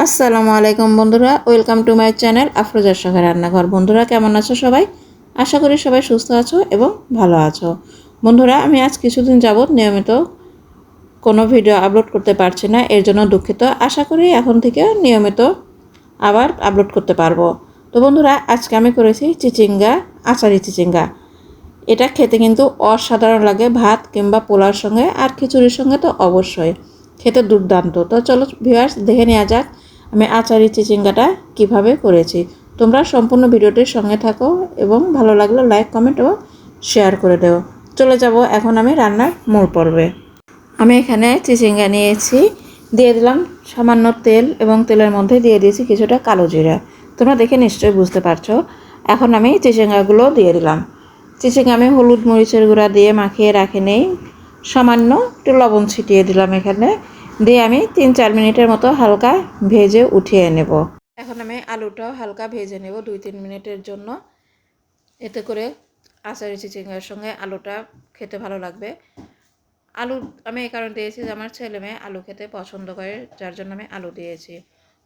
আসসালামু আলাইকুম বন্ধুরা, ওয়েলকাম টু মাই চ্যানেল আফরোজার শখের রান্নাঘর। বন্ধুরা কেমন আছো সবাই? আশা করি সবাই সুস্থ আছো এবং ভালো আছো। বন্ধুরা আমি আজ কিছুদিন যাবৎ নিয়মিত কোনো ভিডিও আপলোড করতে পারছি না, এর জন্য দুঃখিত। আশা করি এখন থেকে নিয়মিত আবার আপলোড করতে পারবো। তো বন্ধুরা আজকে আমি করেছি চিচিঙ্গা, আচারি চিচিঙ্গা। এটা খেতে কিন্তু অসাধারণ লাগে ভাত কিংবা পোলার সঙ্গে, আর খিচুড়ির সঙ্গে তো অবশ্যই খেতে দুর্দান্ত। তো চলো ভিউয়ার্স দেখে নেওয়া যাক আমি আচারি চিচিঙ্গাটা কিভাবে করেছি। তোমরা সম্পূর্ণ ভিডিওটির সঙ্গে থাকো এবং ভালো লাগলে লাইক কমেন্ট এবং শেয়ার করে দেও। চলে যাব এখন আমি রান্নার মূল পর্বে। আমি এখানে চিচিঙ্গা নিয়েছি, দিয়ে দিলাম সামান্য তেল এবং তেলের মধ্যে দিয়ে দিয়েছি কিছুটা কালো জিরা। তোমরা দেখে নিশ্চয়ই বুঝতে পারছো। এখন আমি চিচিঙ্গাগুলো দিয়ে দিলাম। চিচিঙ্গা আমি হলুদ মরিচের গুঁড়া দিয়ে মাখিয়ে রাখি নেই, সামান্য একটু লবণ ছিটিয়ে দিলাম এখানে, দিয়ে আমি 3-4 মিনিটের মতো হালকা ভেজে উঠিয়ে নেব। এখন আমি আলুটাও হালকা ভেজে নেব 2-3 মিনিটের জন্য, এতে করে আচারি চিচিঙ্গার সঙ্গে আলুটা খেতে ভালো লাগবে। আলু আমি এই কারণে দিয়েছি যে আমার ছেলে মেয়ে আলু খেতে পছন্দ করে, যার জন্য আমি আলু দিয়েছি।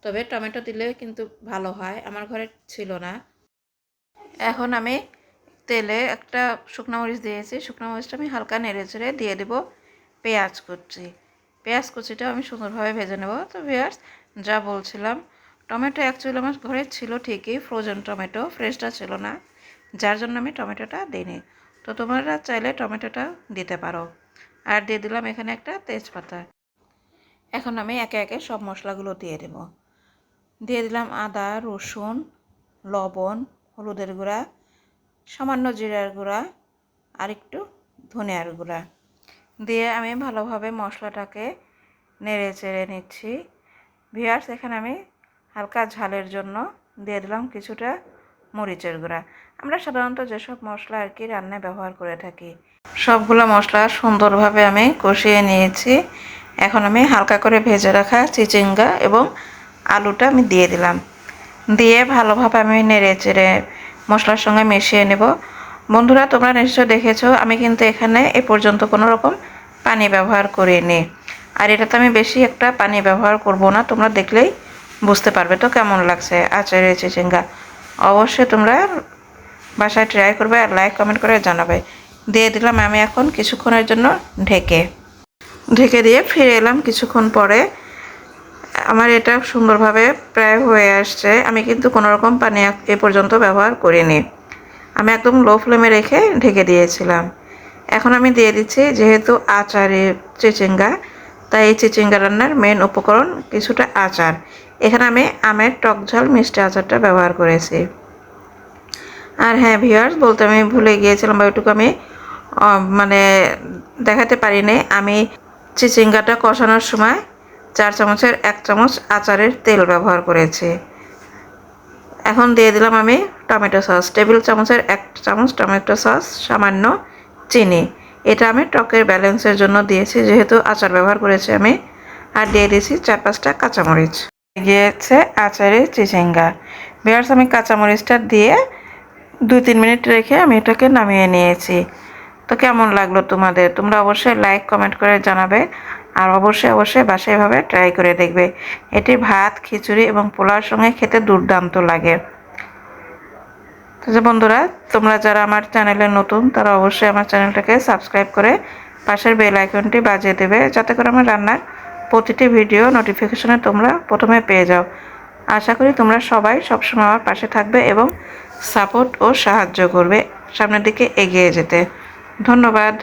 তবে টমেটো দিলে কিন্তু ভালো হয়, আমার ঘরে ছিল না। এখন আমি তেলে একটা শুকনো মরিচ দিয়েছি, শুকনো মরিচটা আমি হালকা নেড়ে চেড়ে দিয়ে দেবো পেঁয়াজ কুচি। পেঁয়াজ কুচিটাও আমি সুন্দরভাবে ভেজে নেব। তো ভিউয়ার্স যা বলছিলাম, টমেটো অ্যাকচুয়ালি আমার ঘরে ছিল ঠিকই, ফ্রোজেন টমেটো, ফ্রেশটা ছিল না, যার জন্য আমি টমেটোটা দিইনি। তো তোমরা চাইলে টমেটোটা দিতে পারো। আর দিয়ে দিলাম এখানে একটা তেজপাতা। এখন আমি একে একে সব মশলাগুলো দিয়ে দেব। দিয়ে দিলাম আদা, রসুন, লবণ, হলুদের গুঁড়া, সামান্য জিরার গুঁড়া আর একটু ধনিয়ার গুঁড়া দিয়ে আমি ভালোভাবে মশলাটাকে নেড়ে চেড়ে নিচ্ছি। ভিউয়ার্স এখানে আমি হালকা ঝালের জন্য দিয়ে দিলাম কিছুটা মরিচের গুঁড়া। আমরা সাধারণত যেসব মশলা আর কি রান্নায় ব্যবহার করে থাকি, সবগুলো মশলা সুন্দরভাবে আমি কষিয়ে নিয়েছি। এখন আমি হালকা করে ভেজে রাখা চিচিঙ্গা এবং আলুটা আমি দিয়ে দিলাম, দিয়ে ভালোভাবে আমি নেড়ে চেড়ে মশলার সঙ্গে মিশিয়ে নেব। বন্ধুরা তোমরা নিশ্চয় দেখেছো আমি কিন্তু এখানে এ পর্যন্ত কোনো রকম পানি ব্যবহার করিনি, আর এটাতে আমি বেশি একটা পানি ব্যবহার করব না। তোমরা দেখলেই বুঝতে পারবে তো কেমন লাগছে আচারি চিচিঙ্গা। অবশ্যই তোমরা বাসায় ট্রাই করবে আর লাইক কমেন্ট করে জানাবে। দিয়ে দিলাম আমি এখন কিছুক্ষণের জন্য ঢেকে দিয়ে ফিরে এলাম কিছুক্ষণ পরে। আমার এটা সুন্দরভাবে প্রায় হয়ে আসছে। আমি কিন্তু কোনো রকম পানি এ পর্যন্ত ব্যবহার করিনি, আমি একদম লো ফ্লেমে রেখে ঢেকে দিয়েছিলাম। এখন আমি দিয়ে দিচ্ছি, যেহেতু আচারে চিচিঙ্গা, তাই এই চিচিঙ্গা রান্নার মেন উপকরণ কিছুটা আচার। এখানে আমি আমের টক ঝাল মিষ্টি আচারটা ব্যবহার করেছি। আর হ্যাঁ ভিউয়ার্স বলতে আমি ভুলে গিয়েছিলাম, বা ওইটুকু আমি মানে দেখাতে পারিনি, আমি চিচিঙ্গাটা কষানোর সময় 4 চামচের 1 চামচ আচারের তেল ব্যবহার করেছি। এখন দিয়ে দিলাম আমি টমেটো সস, টেবিল চামচের 1 চামচ টমেটো সস, সামান্য চিনি। এটা আমি টকের ব্যালেন্সের জন্য দিয়েছি, যেহেতু আচার ব্যবহার করেছি আমি। আর দিয়ে দিয়েছি 4-5টা কাঁচামরিচ। গিয়েছে আচারে চিচিঙ্গা। ভিউয়ার্স আমি কাঁচামরিচটা দিয়ে 2-3 মিনিট রেখে আমি এটাকে নামিয়ে নিয়েছি। তো কেমন লাগলো তোমাদের? তোমরা অবশ্যই লাইক কমেন্ট করে জানাবে, আর অবশ্যই বাসায় এভাবে ট্রাই করে দেখবে। এটি ভাত, খিচুড়ি এবং পোলাওর সঙ্গে খেতে দুর্দান্ত লাগে। তো যে বন্ধুরা তোমরা যারা আমার চ্যানেলে নতুন, তারা অবশ্যই আমার চ্যানেলটাকে সাবস্ক্রাইব করে পাশের বেল আইকনটি বাজিয়ে দেবে, যাতে করে আমার রান্নার প্রতিটি ভিডিও নোটিফিকেশনে তোমরা প্রথমে পেয়ে যাও। আশা করি তোমরা সবাই সবসময় আমার পাশে থাকবে এবং সাপোর্ট ও সাহায্য করবে সামনের দিকে এগিয়ে যেতে। ধন্যবাদ।